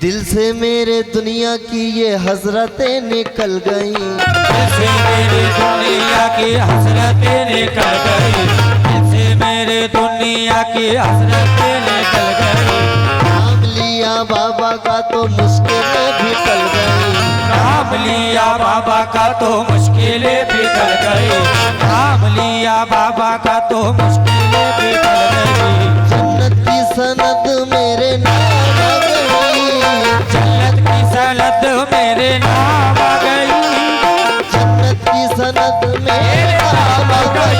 दिल से मेरे दुनिया की ये हसरतें निकल गई, दिल से मेरी दुनिया की हसरतें निकल गई, दिल से मेरे दुनिया की हसरतें निकल गई। नाम लिया बाबा का तो मुश्किलें भी टल गई, नाम लिया बाबा का तो मुश्किलें भी टल गई, नाम लिया बाबा का तो मुश्किलें भी टल गई। जन्नत की सनद मेरे नाम आ गई, जन्नत की सनद मेरे नाम आ गई, जन्नत की सनद मेरे नाम आ गई,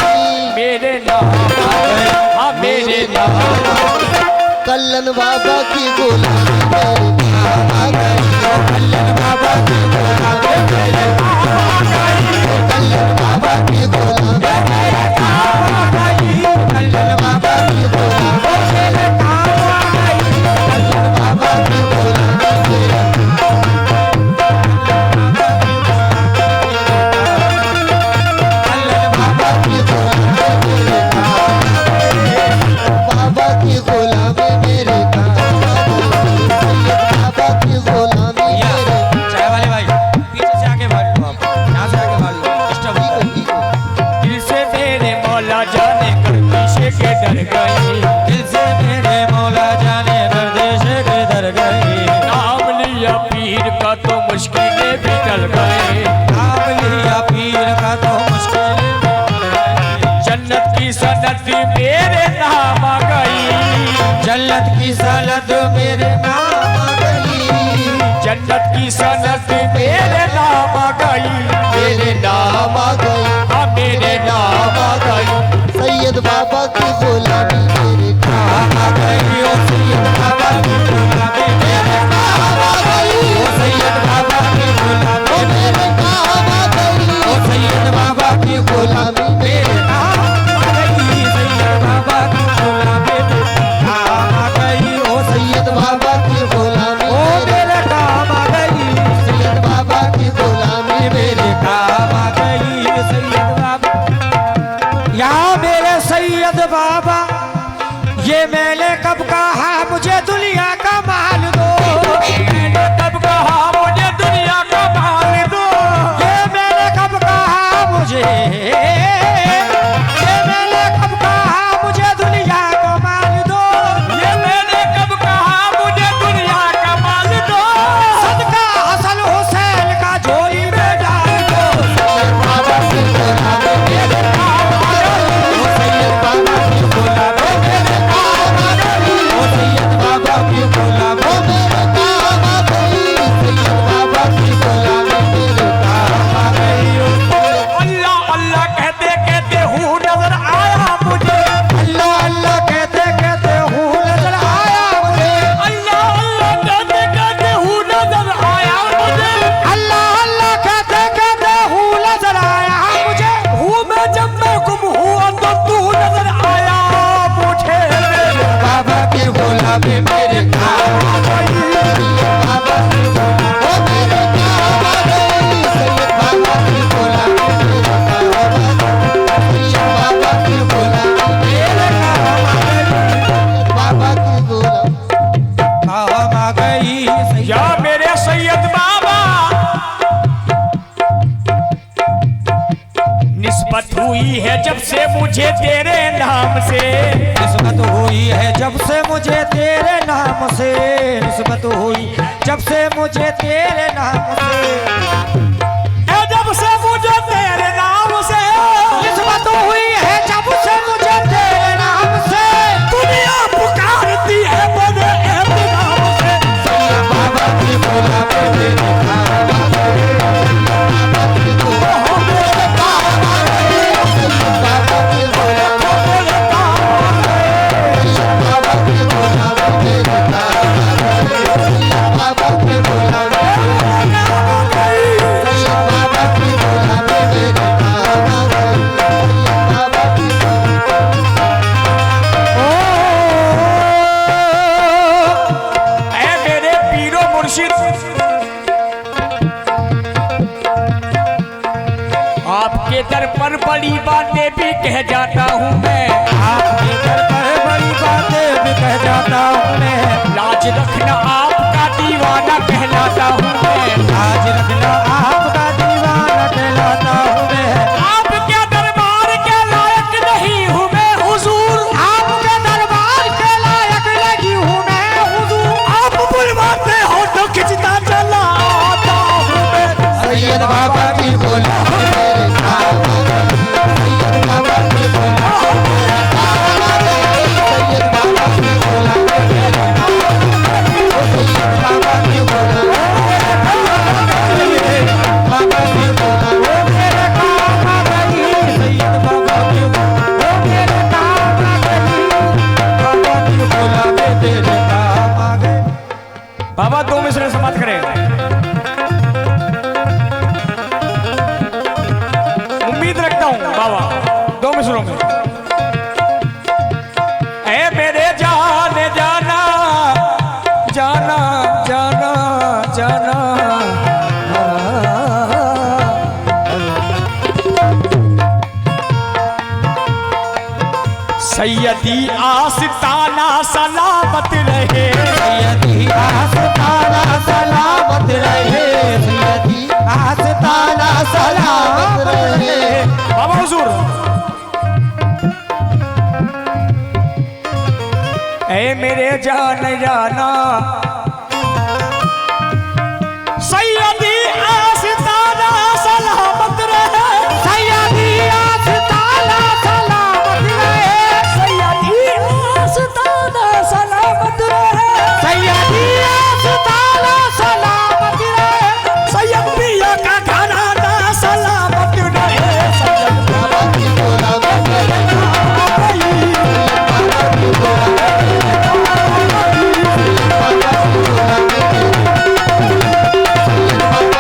मेरे नाम आ गई, हाँ मेरे नाम आ गई। कल्लन बाबा की गुलामी मेरे नाम आ गई, कल्लन बाबा की गुलामी मेरे नाम आ गई, कल्लन बाबा की गुलामी मेरे नाम आ गई, कल्लन बाबा की गुलामी मेरे नाम आ गई, कल्लन बाबा की गुलामी मेरे कल्लन बाबा की गुलामी मेरे बाबा की गुलामी मेरे बाबा की गुलामी मेरे। चाय वाले भाई पीछे से आके भाग लो, आप यहाँ से आके भाग लो, डिस्टर्ब ठीक है, ठीक है। दिल से मेरे मौला जाने गर्दिश के डर गई, दिल से मेरे मौला जाने गर्दिश के डर गई। नाम लिया पीर का तो मुश्किलें भी टल गई, नाम लिया पीर का तो मुश्किलें भी टल गई। जन्नत की सनद मेरे नाम आ गई, जन्नत की सनद मेरे नाम आ गई, जन्नत की सनद मेरे नाम आ गई, मेरे नाम आ गई, हाँ मेरे नाम आ गई। सैयद बाबा की गुलामी मेरे नाम आ गई, ओ सैयद बाबा की गुलामी मेरे नाम आ गई, ओ सैयद बाबा की गुलामी मेरे नाम आ गई, ओ सैयद बाबा की गुलामी मेरे नाम आ गई, सैयद बाबा की गुलामी मेरे नाम आ गई, ओ सैयद बाबा की गुलामी ओ मेरे काम आ गई, सैयद बाबा की गुलामी मेरे काम आ गई, सैयद बाबा। यहाँ मेरे सैयद बाबा, ये मैंने कब कहा मुझे दुनिया का माल दो, मैंने कब कहा मुझे दुनिया का माल दो, ये मैंने कब कहा मुझे, ये मैंने कब कहा मुझे दुनिया का माल दो, ये मैंने कब कहा मुझे दुनिया का माल दो, सदका हसन हुसैन का झोली में डाल दो, बाबा की गुलामी मेरे ओ सैयद बाबा की गुलामी मेरे काम आ गई, ओ सैयद बाबा की गुलामी मेरे नाम आ गई, सैयद बाबा की गुलामी मेरे काम आ गई। अल्लाह अल्लाह कहते कहते हूँ नजर आया मुझे, अल्लाह अल्लाह कहते कहते हूँ नजर आया मुझे, अल्लाह अल्लाह कहते कहते हूँ नजर आया मुझे, अल्लाह अल्लाह कहते कहते हूँ नजर आया मुझे, हूँ मैं जब मैं गुम हुआ तो तू नजर आया मुझे, बाबा की गुलामी मेरे काम आ गई, बाबा की गुलामी मेरे नाम आ गई, सैयद बाबा की गुलामी मेरे सैयद बाबा की गुलामी मेरे काम आ गई, बाबा की गुलामी काम आ गई। या मेरे सैयद बाबा, निस्बत हुई है जब से मुझे तेरे नाम से, निस्बत हुई है जब से मुझे तेरे नाम से, निस्बत हुई जब से मुझे तेरे नाम से, ए जब से मुझे तेरे नाम से, निस्बत हुई है जब से मुझे तेरे नाम से, दुनिया पुकारती है मेरे नाम से, सैयद बाबा की गुलामी मेरे नाम आ गई, बाबा की गुलामी मेरे नाम आ गई, सैयद बाबा की गुलामी सैयद बाबा की गुलामी मेरे नाम आ गई, सैयद बाबा की गुलामी सैयद बाबा की गुलामी मेरे नाम आ गई, सैयद बाबा की ऐ मेरे पीरो मुर्शिद, आपके दर पर बड़ी बातें भी कह जाता हूँ मैं, आपके दर पर बड़ी बातें भी कह जाता हूँ मैं, लाज रखना आपका दीवाना कहलाता हूँ मैं। आज रखना आपका दीवाना कहलाता हूँ मैं। आपके दरबार के लायक नहीं हूँ मैं हुजूर। आपके दरबार के लायक नहीं हूँ मैं हुजूर। आप बुलवाते हो तो खिंचता चला आता हूँ मैं। सैयद बाबा की बोला मेरे काम आ गए। सैयद बाबा की बोला मेरे काम आ गए। सैयद बाबा की बोला मेरे काम आ गए। सैयद बाबा की बोला बाबा की बोला मेरे काम आ गई। सैयद बाबा की बोला मेरे काम आ गई। बाबा की बोला मेरे काम आ गए। बाबा 2 मिसरे समाप्त करें। उम्मीद रखता हूँ बाबा 2 मिसरों में। ऐ मेरे जाने जाना जाना जाना जाना सैयदी आस्ताना सलामत रहे। सैयदी आस्ताना सलामत रहे। सैयदी आस्ताना सलामत रहे। बाबा हुजूर ऐ मेरे जान जाना सैयदी आस्ताना सलामत रहे। सैयदी आस्ताना सलामत रहे। सैयदी आस्ताना सलामत रहे। सैयदी आस्ताना सलामत रहे। सैयद पिया का घराना सलामत रहे। सैयद बाबा की बोला मेरे काम आ गई। बाबा की बोला मेरे काम आ गई। बाबा की बोला मेरे बाबा की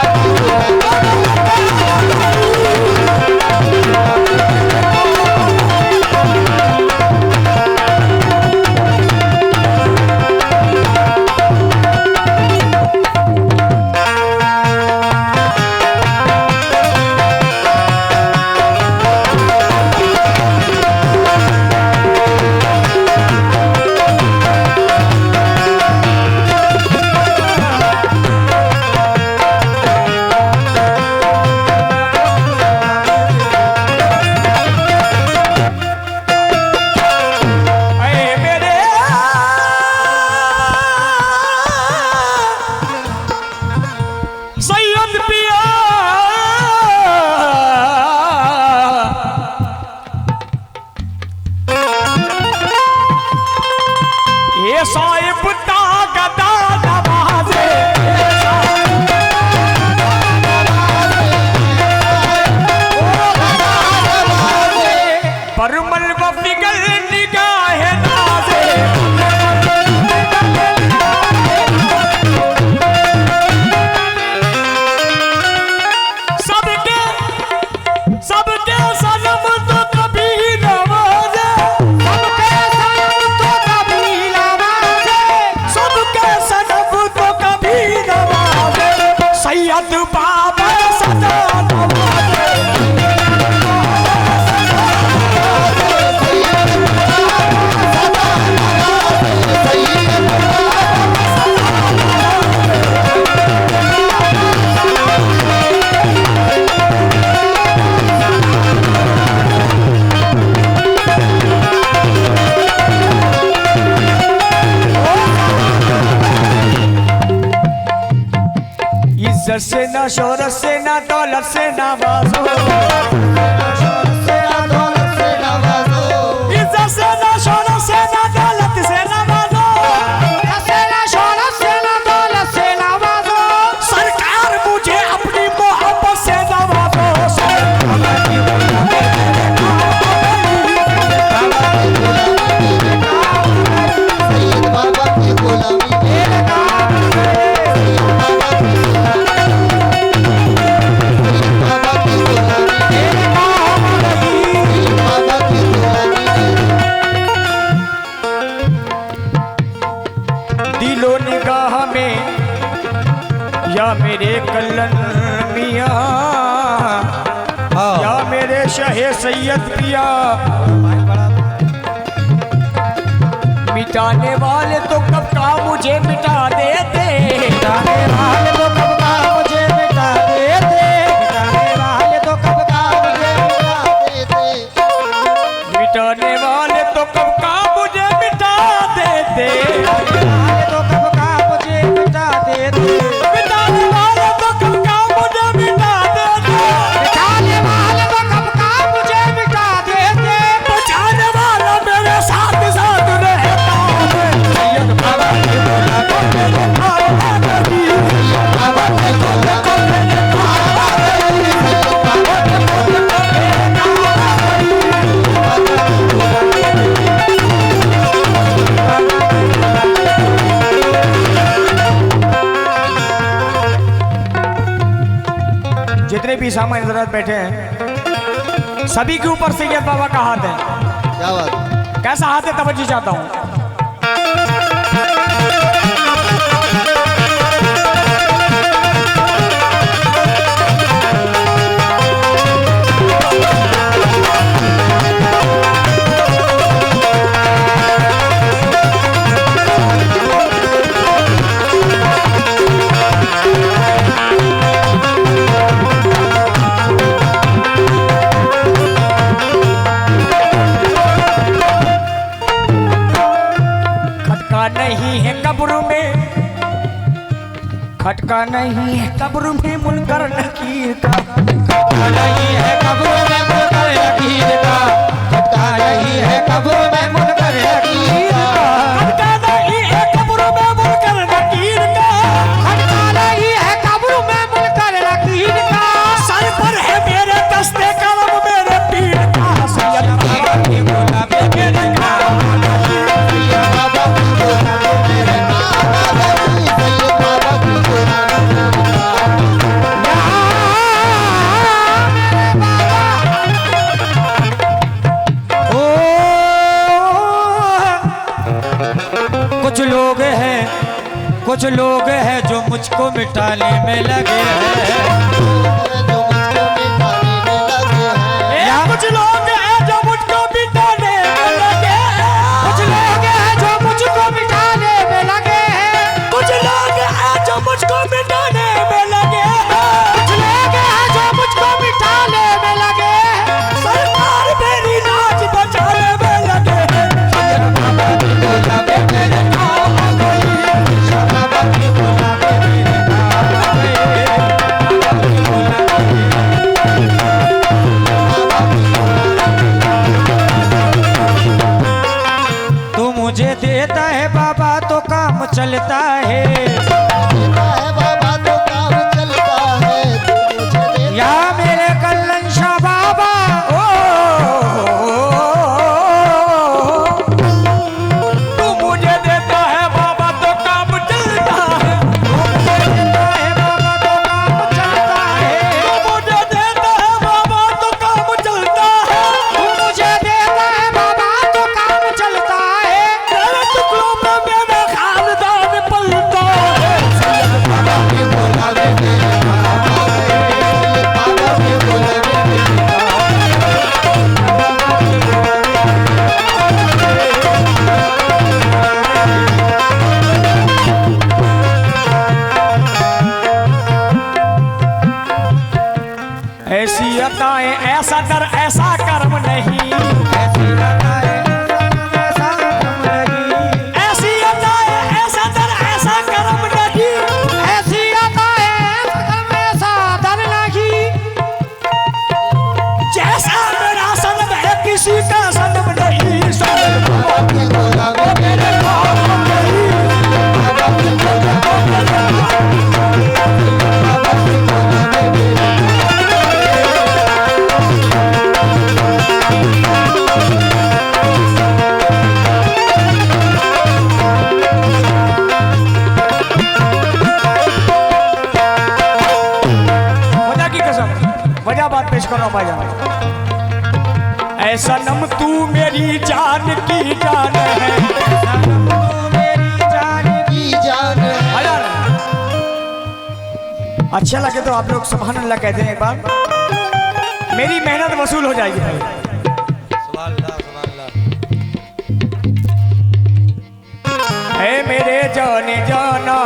ऐ मेरे सैयद पिया ये साहिब तागदा नवाजे। परमल व फिगल निगाह नाज़े। सबके सबके सनम तो कभी नवाजे। सबके सनम तो कभी नवाजे। सबके सनम तो कभी नवाजे। सैयद बाबा सदा नवाजे। इज्जत से ना शोहरत से ना दौलत से ना बाजो। इज्जत से ना शोहरत से ना दौलत से ना बाजो। सरकार मुझे अपनी मोहब्बत से नवाजो। सैयद बाबा की गुलामी मेरे काम आ गए। सैयद बाबा की गुलामी मेरे काम आ गई। सैयद बाबा की गुलामी दिलो निगाह में या मेरे कल्लन मियाँ या मेरे शहे सैयद पिया। मिटाने वाले तो कब का मुझे मिटा देते। जितने भी सामान्य हजरात बैठे हैं सभी के ऊपर सैयद बाबा का हाथ है। क्या बात? कैसा हाथ है तवज्जो चाहता हूँ। नहीं है कब्र में, खटका नहीं है कब्र में मुनकर नकीर का, खटका नहीं है कब्र में मुनकर नकीर का, खटका नहीं है कब्र में मुनकर नकीर का, खटका नहीं है कब्र में मुनकर नकीर का, खटका नहीं है कब्र में मुनकर नकीर का, सर पर है मेरे दस्ते कलम मेरे पीर का, सैयद बाबा की बोला मेरे नाम सैयद बाबा की बोला मेरे नाम, सैयद बाबा की बोला कुछ लोग हैं जो मुझको मिटाने में लगे हैं, जो मुझको मिटाने में लगे हैं, कुछ लोग हैं जो मुझको मिटाने में लगे हैं, कुछ लोग हैं जो मुझको मिटाने में लगे हैं, कुछ लोग हैं जो मुझको मिटाने में लगे हैं, कुछ लोग हैं जो मुझको मिटाने में लगे हैं, सरकार मेरी लाज बचाने में लगे हैं। सैयद बाबा की बोला मेरे नाम आ गई, सैयद बाबा की बोला मेरे नाम आ गई, बाबा की बोला तू मुझे देता है बाबा तो काम चलता है, देता है बाबा तो काम चलता है, तू मुझे देता या मेरे कल्लन शाह बाबा तू मुझे देता है बाबा तो काम चलता है, है बाबा तो काम चलता है, तू मुझे देता है बाबा तो काम चलता है, तू मुझे देता है बाबा तो काम चलता है, तेरे टुकड़ों में मेरा खानदान पलता है। सैयद बाबा की बोला मेरे नाम आ गई, सैयद बाबा की बोला मेरे नाम ऐसी अताएं ऐसा डर ऐसा कर्म नहीं, ऐसी अदाएं ऐसा कर्म नहीं, ऐसी अताएं ऐसा डर ऐसा कर्म नहीं, ऐसी अदाएं ऐसा कर्म ऐसा दर नहीं, जैसा मेरा सनम है किसी का सनम नहीं। सैयद बाबा की बोला मेरे नाम आ गई, बाबा की बोला मेरे नाम आ गई, बाबा की बोला मेरे नाम खुदा की कसम वजह बात पेश कर रहा हूं भाईजान। ऐसा नम तू मेरी जान की जान है, मेरी जान की जान है, भाईजान अच्छा लगे तो आप लोग सुभान अल्लाह कहते हैं एक बार, मेरी मेहनत वसूल हो जाएगी भाई। है मेरे जाने जाना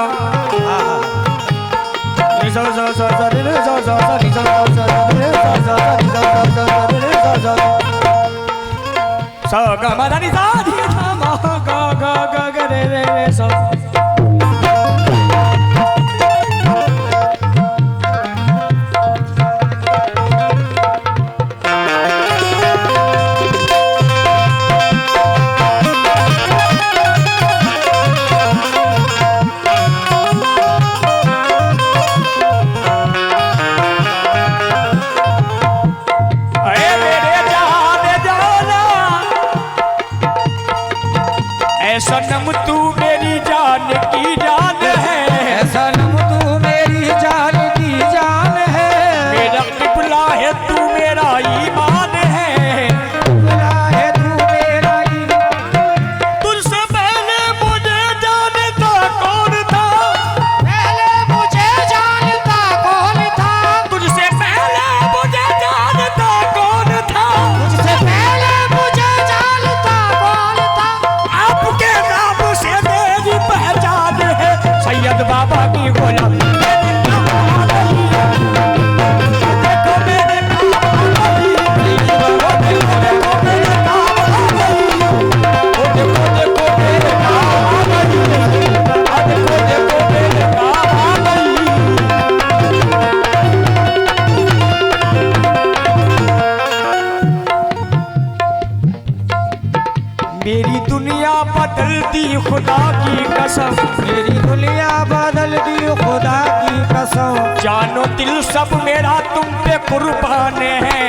दिल सब मेरा तुम पे कुर्बान है।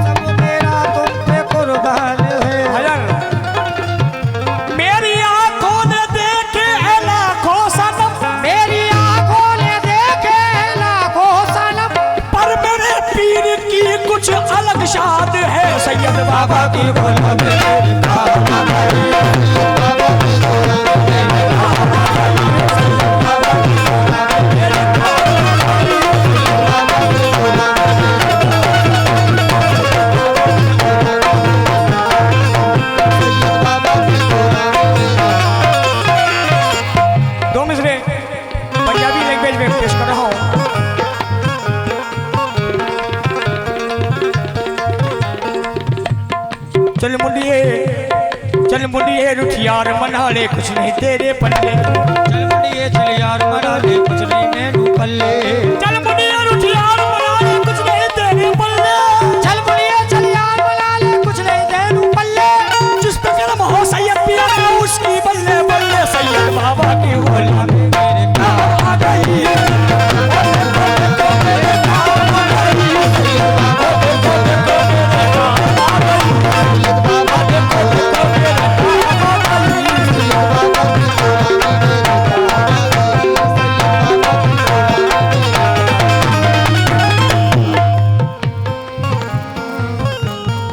सब मेरा तुम पे कुर्बान है। भजन मेरी आंखों ने देखे लाखों सनम, मेरी आंखों ने देखे लाखों सनम, पर मेरे पीर की कुछ अलग शाद है। सैयद बाबा की गुलामी मेरी कामना पंजाबी लैंग्वेज में पेश कर रहा हूँ। चल मुंडिए रुठियार मना ले कुछ नहीं तेरे पल्ले। चल मुंडिए चल यार मना ले कुछ नहीं मैनू पल्ले। चल मुंडिए रुठियार मना ले कुछ नहीं तेरे पल्ले। चल मुंडिए चल यार मना ले कुछ नहीं तेनू पल्ले। जिस पे जन्म हो सैयद पिया का उसकी बल्ले बल्ले। सैयद बाबा की गुलामी मेरे काम आ गई।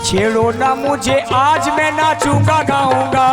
छेड़ो ना मुझे आज मैं नाचूंगा गाऊंगा।